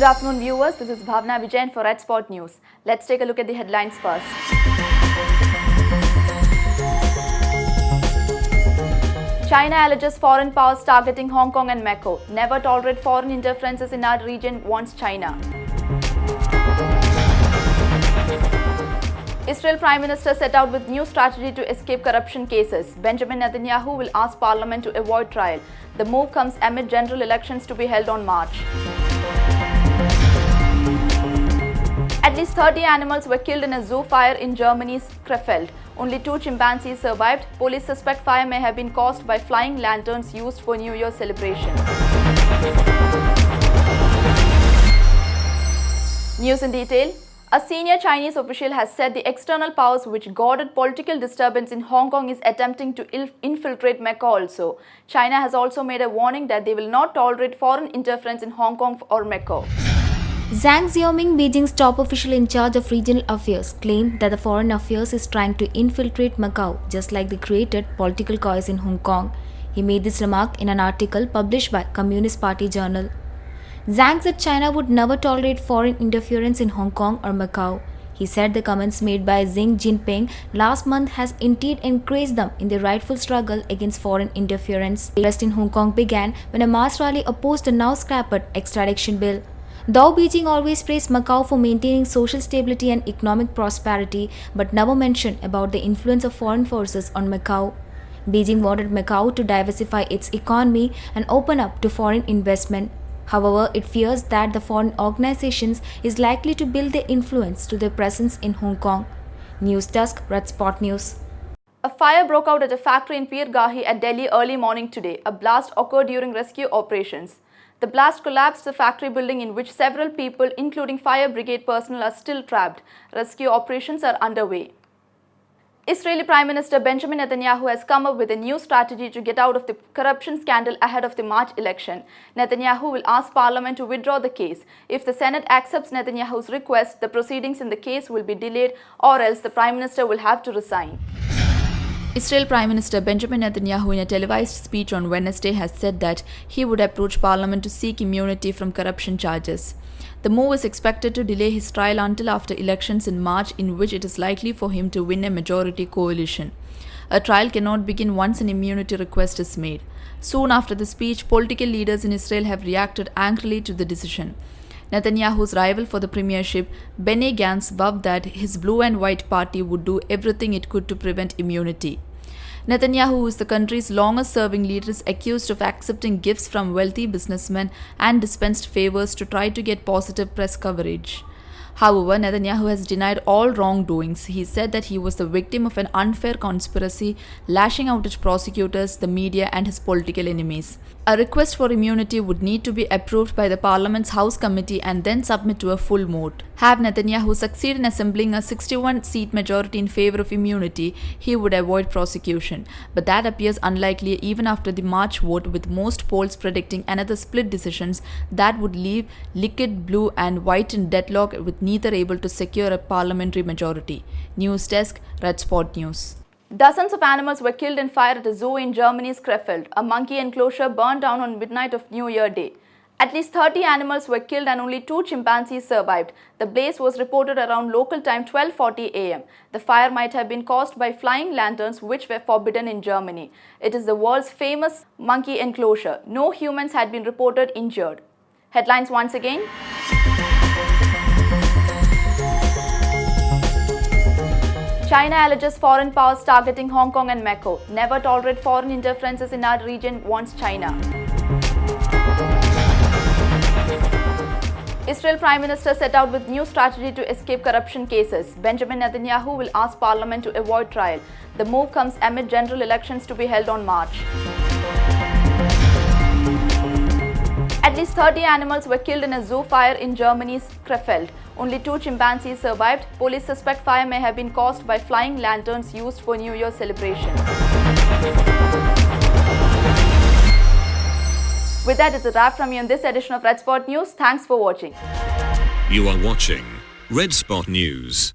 afternoon, viewers. This is Bhavna Vijayan for Redspot News. Let's take a look at the headlines first. China alleges foreign powers targeting Hong Kong and Macau. Never tolerate foreign interferences in our region, warns China. Israel Prime Minister set out with new strategy to escape corruption cases. Benjamin Netanyahu will ask Parliament to avoid trial. The move comes amid general elections to be held on March. At least 30 animals were killed in a zoo fire in Germany's Krefeld. Only 2 chimpanzees survived. Police suspect fire may have been caused by flying lanterns used for New Year's celebration. News in detail. A senior Chinese official has said the external powers which guarded political disturbance in Hong Kong is attempting to infiltrate Macau also. China has also made a warning that they will not tolerate foreign interference in Hong Kong or Macau. Zhang Xiaoming, Beijing's top official in charge of regional affairs, claimed that the Foreign Affairs is trying to infiltrate Macau, just like they created political chaos in Hong Kong. He made this remark in an article published by Communist Party Journal. Zhang said China would never tolerate foreign interference in Hong Kong or Macau. He said the comments made by Xi Jinping last month has indeed encouraged them in their rightful struggle against foreign interference. The arrest in Hong Kong began when a mass rally opposed the now scrapped extradition bill. Though Beijing always praised Macau for maintaining social stability and economic prosperity, but never mentioned about the influence of foreign forces on Macau. Beijing wanted Macau to diversify its economy and open up to foreign investment. However, it fears that the foreign organizations is likely to build their influence to their presence in Hong Kong. News Desk, Redspot News. A fire broke out at a factory in Pirgahi at Delhi early morning today. A blast occurred during rescue operations. The blast collapsed the factory building in which several people, including fire brigade personnel, are still trapped. Rescue operations are underway. Israeli Prime Minister Benjamin Netanyahu has come up with a new strategy to get out of the corruption scandal ahead of the March election. Netanyahu will ask Parliament to withdraw the case. If the Senate accepts Netanyahu's request, the proceedings in the case will be delayed, or else the Prime Minister will have to resign. Israel Prime Minister Benjamin Netanyahu in a televised speech on Wednesday has said that he would approach Parliament to seek immunity from corruption charges. The move is expected to delay his trial until after elections in March, in which it is likely for him to win a majority coalition. A trial cannot begin once an immunity request is made. Soon after the speech, political leaders in Israel have reacted angrily to the decision. Netanyahu's rival for the premiership, Benny Gantz, vowed that his blue and white party would do everything it could to prevent immunity. Netanyahu, who is the country's longest-serving leader, is accused of accepting gifts from wealthy businessmen and dispensed favors to try to get positive press coverage. However, Netanyahu has denied all wrongdoings. He said that he was the victim of an unfair conspiracy, lashing out at prosecutors, the media, and his political enemies. A request for immunity would need to be approved by the Parliament's House Committee and then submit to a full vote. Have Netanyahu succeed in assembling a 61-seat majority in favor of immunity, he would avoid prosecution. But that appears unlikely even after the March vote, with most polls predicting another split decisions that would leave liquid blue and white in deadlock, with neither able to secure a parliamentary majority. News Desk, Redspot News. Dozens of animals were killed in fire at a zoo in Germany's Krefeld. A monkey enclosure burned down on midnight of New Year Day. At least 30 animals were killed and only 2 chimpanzees survived. The blaze was reported around local time 12:40 am. The fire might have been caused by flying lanterns, which were forbidden in Germany. It is the world's famous monkey enclosure. No humans had been reported injured. Headlines once again. China alleges foreign powers targeting Hong Kong and Macau. Never tolerate foreign interferences in our region, warns China. Israel Prime Minister set out with new strategy to escape corruption cases. Benjamin Netanyahu will ask Parliament to avoid trial. The move comes amid general elections to be held on March. At least 30 animals were killed in a zoo fire in Germany's Krefeld. Only 2 chimpanzees survived. Police suspect fire may have been caused by flying lanterns used for New Year's celebration. With that, it's a wrap from me on this edition of Redspot News. Thanks for watching. You are watching Redspot News.